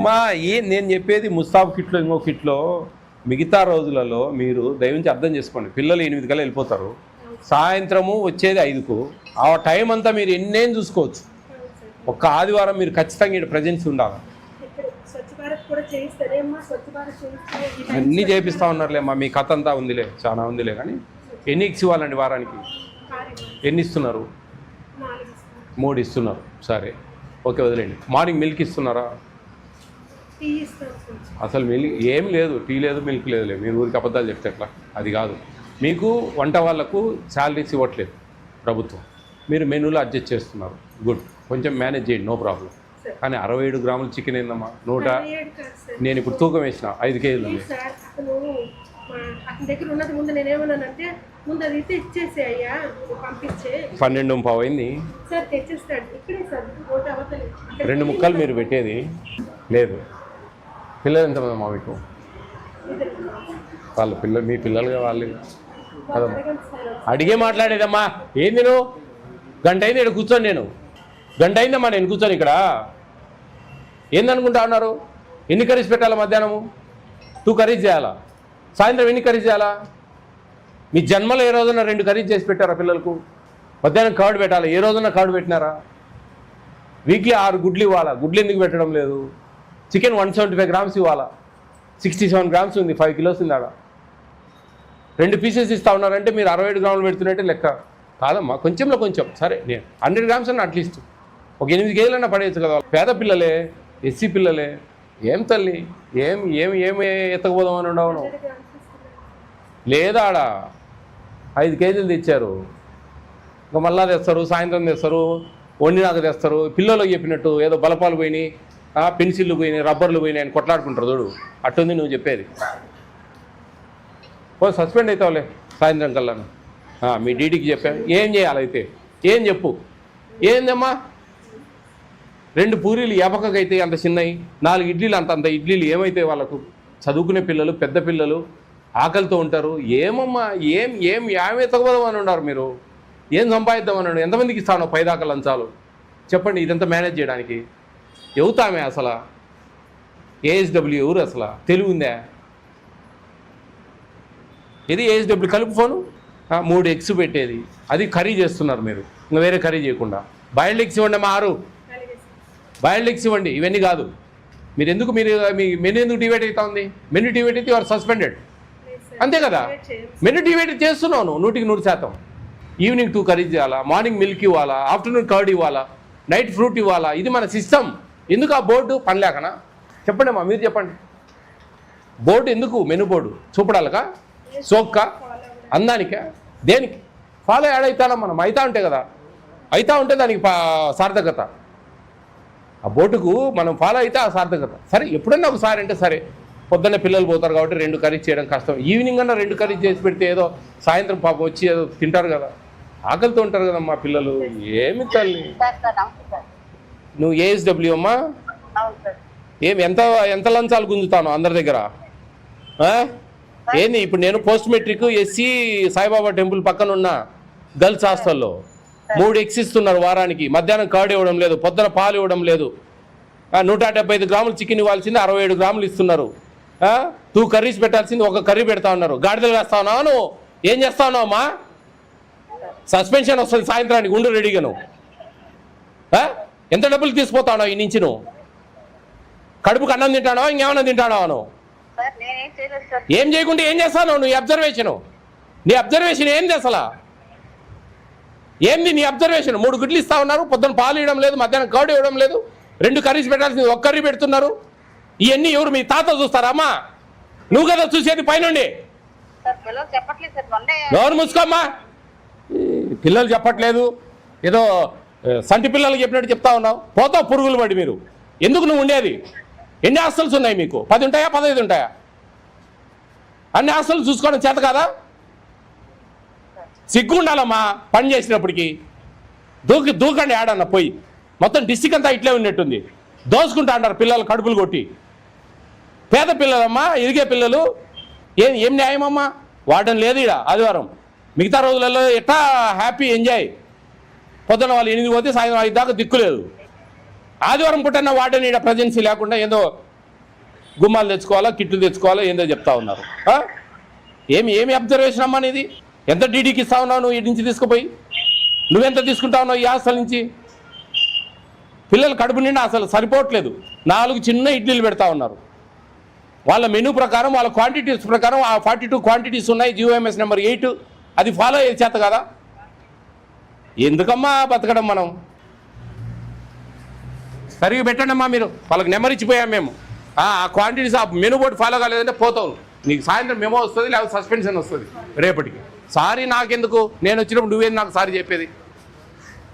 మా నేను చెప్పేది ముస్తాబ్ కిట్లో ఇంకో కిట్లో మిగతా రోజులలో మీరు దయవుంచి అర్థం చేసుకోండి. పిల్లలు 8 కల్లా వెళ్ళిపోతారు, సాయంత్రము వచ్చేది 5కు. ఆ టైం అంతా మీరు ఎన్నేం చూసుకోవచ్చు. ఒక్క ఆదివారం మీరు ఖచ్చితంగా ఇక్కడ ప్రజెన్స్ ఉండాలి. అన్నీ చేపిస్తూ ఉన్నారులేమ్మా, మీ కథ అంతా ఉందిలే, చాలా ఉందిలే. కానీ ఎన్ని ఎగ్స్ ఇవ్వాలండి వారానికి? ఎన్ని ఇస్తున్నారు? 3 ఇస్తున్నారు. సరే ఓకే, వదిలేండి. మార్నింగ్ మిల్క్ ఇస్తున్నారా? అసలు మిల్క్ ఏం లేదు, టీ లేదు, మిల్క్ లేదులే. మీరు ఊరికి అబద్ధాలు చెప్తే ఎట్లా? అది కాదు. మీకు వంట వాళ్ళకు శాలరీస్ ఇవ్వట్లేదు ప్రభుత్వం, మీరు మెనూలో అడ్జస్ట్ చేస్తున్నారు. గుడ్, కొంచెం మేనేజ్ చేయండి, నో ప్రాబ్లం. కానీ 67 గ్రాముల చికెన్ ఏందమ్మా? నేను ఇప్పుడు తూకం వేసిన 5 కేజీలు ఉంది. 12:15 అయింది. 2 ముక్కలు మీరు పెట్టేది లేదు. పిల్లలు ఎంతమంది అమ్మా మీకు? వాళ్ళ పిల్లలు మీ పిల్లలుగా వాళ్ళు కదమ్మా. అడిగే మాట్లాడేదమ్మా. ఏంది నువ్వు? గంట అయింది ఇక్కడ కూర్చొని, నేను గంట అయిందమ్మా నేను కూర్చొని ఇక్కడ. ఏందనుకుంటా ఉన్నారు? ఎన్ని కర్రీస్ పెట్టాలా? మధ్యాహ్నము 2 కర్రీస్ చేయాలా? సాయంత్రం ఎన్ని కర్రీస్ చేయాలా? మీ జన్మలో ఏ రోజున 2 కర్రీస్ చేసి పెట్టారా పిల్లలకు? మధ్యాహ్నం కర్డ్ పెట్టాలా? ఏ రోజున కర్డ్ పెట్టినారా? వీక్లీ 6 గుడ్లు ఇవ్వాలా? గుడ్లు ఎందుకు పెట్టడం లేదు? చికెన్ 175 గ్రామ్స్ ఇవ్వాలా? 67 గ్రామ్స్ ఉంది, 5 కిలోస్ ఉంది. ఆడ 2 పీసెస్ ఇస్తా ఉన్నారంటే మీరు 67 గ్రాములు పెడుతున్నట్టే లెక్క కాదమ్మా. కొంచెంలో కొంచెం సరే, నేను 100 గ్రామ్స్ అన్న అట్లీస్ట్ ఒక 8 కేజీలన్నా పడేయచ్చు కదా. పేద పిల్లలే, ఎస్సీ పిల్లలే. ఏం తల్లి, ఏం ఏం ఏమి ఎత్తకపోదామని ఉండవును లేదా? ఆడ 5 కేజీలు తెచ్చారు, ఇంకా మళ్ళా తెస్తారు, సాయంత్రం తెస్తారు, వండినాక తెస్తారు. పిల్లలకు చెప్పినట్టు ఏదో బలపాలు పోయినాయి, పెన్సిళ్ళు పోయినాయి, రబ్బర్లు పోయినాయి అని కొట్లాడుకుంటారు చూడు, అట్టుంది నువ్వు చెప్పేది. సస్పెండ్ అవుతావులే సాయంత్రం కల్లా. మీ డీడీకి చెప్పాను. ఏం చేయాలి అయితే? ఏం చెప్పు. ఏందమ్మా? 2 పూరీలు ఎపకకైతే అంత చిన్నవి, 4 ఇడ్లీలు అంత ఇడ్లీలు ఏమైతే? వాళ్ళకు చదువుకునే పిల్లలు, పెద్ద పిల్లలు ఆకలితో ఉంటారు. ఏమమ్మా ఏం ఏం ఏమే తగ్గదామని ఉన్నారు మీరు? ఏం సంపాదిద్దామన్నాడు? ఎంతమందికి ఇస్తాను 10 దాకా లంచాలు? చెప్పండి. ఇదంతా మేనేజ్ చేయడానికి ఎవతామే? అసలు ఏఎస్డబ్ల్యూ ఎవరు? అసలు తెలివి ఉందా? ఇది ఏఎస్డబ్ల్యూ కలుపు ఫోను. 3 ఎగ్స్ పెట్టేది, అది కర్రీ చేస్తున్నారు మీరు, ఇంకా వేరే కర్రీ చేయకుండా. బాయిల్డ్ ఎగ్స్ ఇవ్వండి అమ్మా, 6 బాయిల్డ్ ఎగ్స్ ఇవ్వండి. ఇవన్నీ కాదు. మీరు ఎందుకు మీ మెనూ ఎందుకు డివైడ్ అవుతా ఉంది? మెనూ డివైడ్ అయితే యువర్ సస్పెండెడ్, అంతే కదా? మెనూ డివైడ్ చేస్తున్నాను 100% ఈవినింగ్ 2 కర్రీస్ చేయాలా, మార్నింగ్ మిల్క్ ఇవ్వాలా, ఆఫ్టర్నూన్ కర్డ్ ఇవ్వాలా, నైట్ ఫ్రూట్ ఇవ్వాలా. ఇది మన సిస్టమ్. ఎందుకు ఆ బోర్డు పని లేకనా? చెప్పండి అమ్మా, మీరు చెప్పండి. బోర్డు ఎందుకు? మెనూ బోర్డు చూపడాలకా? సోక్క అందానికా? దేనికి? ఫాలో యాడ్ అవుతానా మనం? అవుతా ఉంటే కదా, అవుతా ఉంటే దానికి సార్థకత. ఆ బోర్డుకు మనం ఫాలో అయితే ఆ సార్థకత. సరే, ఎప్పుడన్నా ఒకసారి అంటే సరే. పొద్దున్న పిల్లలు పోతారు కాబట్టి 2 కర్రీస్ చేయడం కష్టం. ఈవినింగ్ అన్నా 2 కర్రీస్ చేసి పెడితే ఏదో సాయంత్రం పాపం వచ్చి ఏదో తింటారు కదా, ఆకలితో ఉంటారు కదమ్మా పిల్లలు. ఏమి తల్లి నువ్వు? ఏఎస్డబ్ల్యూ అమ్మా? ఏమి ఎంత లంచాలు గుంజుతాను అందరి దగ్గర? ఏంది ఇప్పుడు? నేను post matric SC Saibaba temple పక్కన ఉన్న గర్ల్స్ హాస్టల్లో 3 ఎగ్స్ ఇస్తున్నారు వారానికి. మధ్యాహ్నం కర్డ్ ఇవ్వడం లేదు, పొద్దున పాలు ఇవ్వడం లేదు. 175 గ్రాములు చికెన్ ఇవ్వాల్సింది 67 గ్రాములు ఇస్తున్నారు. 2 కర్రీస్ పెట్టాల్సింది 1 కర్రీ పెడతా ఉన్నారు. గాడిదలు వేస్తా ఉన్నావు నువ్వు? ఏం చేస్తా ఉన్నావు అమ్మా? సస్పెన్షన్ వస్తుంది సాయంత్రానికి, ఉండు రెడీగా. నువ్వు ఎంత డబ్బులు తీసుకుపోతా ఉన్నావు ఈ నుంచి? నువ్వు కడుపుకి అన్నం తింటానో ఇంకేమన్నా తింటానో? నువ్వు ఏం చేయకుండా ఏం చేస్తావు? నీ అబ్జర్వేషన్ ఏంది అసలు? ఏంది నీ అబ్జర్వేషన్? 3 గుడ్లు ఇస్తా ఉన్నారు, పొద్దున్న పాలు ఇవ్వడం లేదు, మధ్యాహ్నం కర్డ్ ఇవ్వడం లేదు, 2 కర్రీస్ పెట్టాల్సింది 1 కర్రీ పెడుతున్నారు. ఇవన్నీ ఎవరు? మీ తాత చూస్తారా అమ్మా? నువ్వు కదా చూసేది పైనుండి. ఎవరు మూసుకోమ్మా? పిల్లలు చెప్పట్లేదు, ఏదో సంటి పిల్లలు చెప్పినట్టు చెప్తా ఉన్నావు. పోతావు పురుగులు పడి. మీరు ఎందుకు నువ్వు ఉండేది? ఎన్ని హాస్టల్స్ ఉన్నాయి మీకు? 10 ఉంటాయా, 15 ఉంటాయా? అన్ని హాస్టల్ చూసుకోవడం చేత కాదా? సిగ్గు ఉండాలమ్మా పని చేసినప్పటికీ. దూకండి ఆడన్న పోయి. మొత్తం డిస్టిక్ అంతా ఇట్లే ఉన్నట్టుంది. దోసుకుంటా అంటారు పిల్లలు కడుపులు కొట్టి. పేద పిల్లలమ్మా, ఎదిగే పిల్లలు. ఏం న్యాయమమ్మా? వాడడం లేదు ఇక్కడ ఆదివారం. మిగతా రోజులలో ఎట్లా హ్యాపీ ఎంజాయ్. పొద్దున వాళ్ళు 8 పోతే సాయంత్రం 5 దాకా దిక్కులేదు. ఆదివారం పుట్టిన వాటిని ఇక్కడ ప్రజెన్సీ లేకుండా ఏదో గుమ్మాలు తెచ్చుకోవాలా, కిట్లు తెచ్చుకోవాలా, ఏందో చెప్తా ఉన్నారు. ఏమి అబ్జర్వేషన్ అమ్మా ఇది? ఎంత డీడీకి ఇస్తా ఉన్నావు నువ్వు ఇంటి నుంచి తీసుకుపోయి? నువ్వెంత తీసుకుంటా ఉన్నావు ఈ హాస్టల్ నుంచి? పిల్లలు కడుపు నిండా అసలు సరిపోవట్లేదు. 4 చిన్న ఇడ్లీలు పెడతా ఉన్నారు. వాళ్ళ మెనూ ప్రకారం, వాళ్ళ క్వాంటిటీస్ ప్రకారం ఆ 42 క్వాంటిటీస్ ఉన్నాయి. GOMS నెంబర్ 8 అది ఫాలో అయ్యే చేత కదా. ఎందుకమ్మా బతకడం మనం? సరిగ్గా పెట్టండి అమ్మా మీరు. వాళ్ళకి నెంబర్ ఇచ్చిపోయాం మేము. ఆ క్వాంటిటీస్ ఆ మెనూ బోర్డు ఫాలో కాలేదంటే పోతావు. నీకు సాయంత్రం మెమో వస్తుంది, లేకపోతే సస్పెన్షన్ వస్తుంది రేపటికి. సారీ నాకెందుకు? నేను వచ్చినప్పుడు నువ్వేది నాకు సారీ చెప్పేది?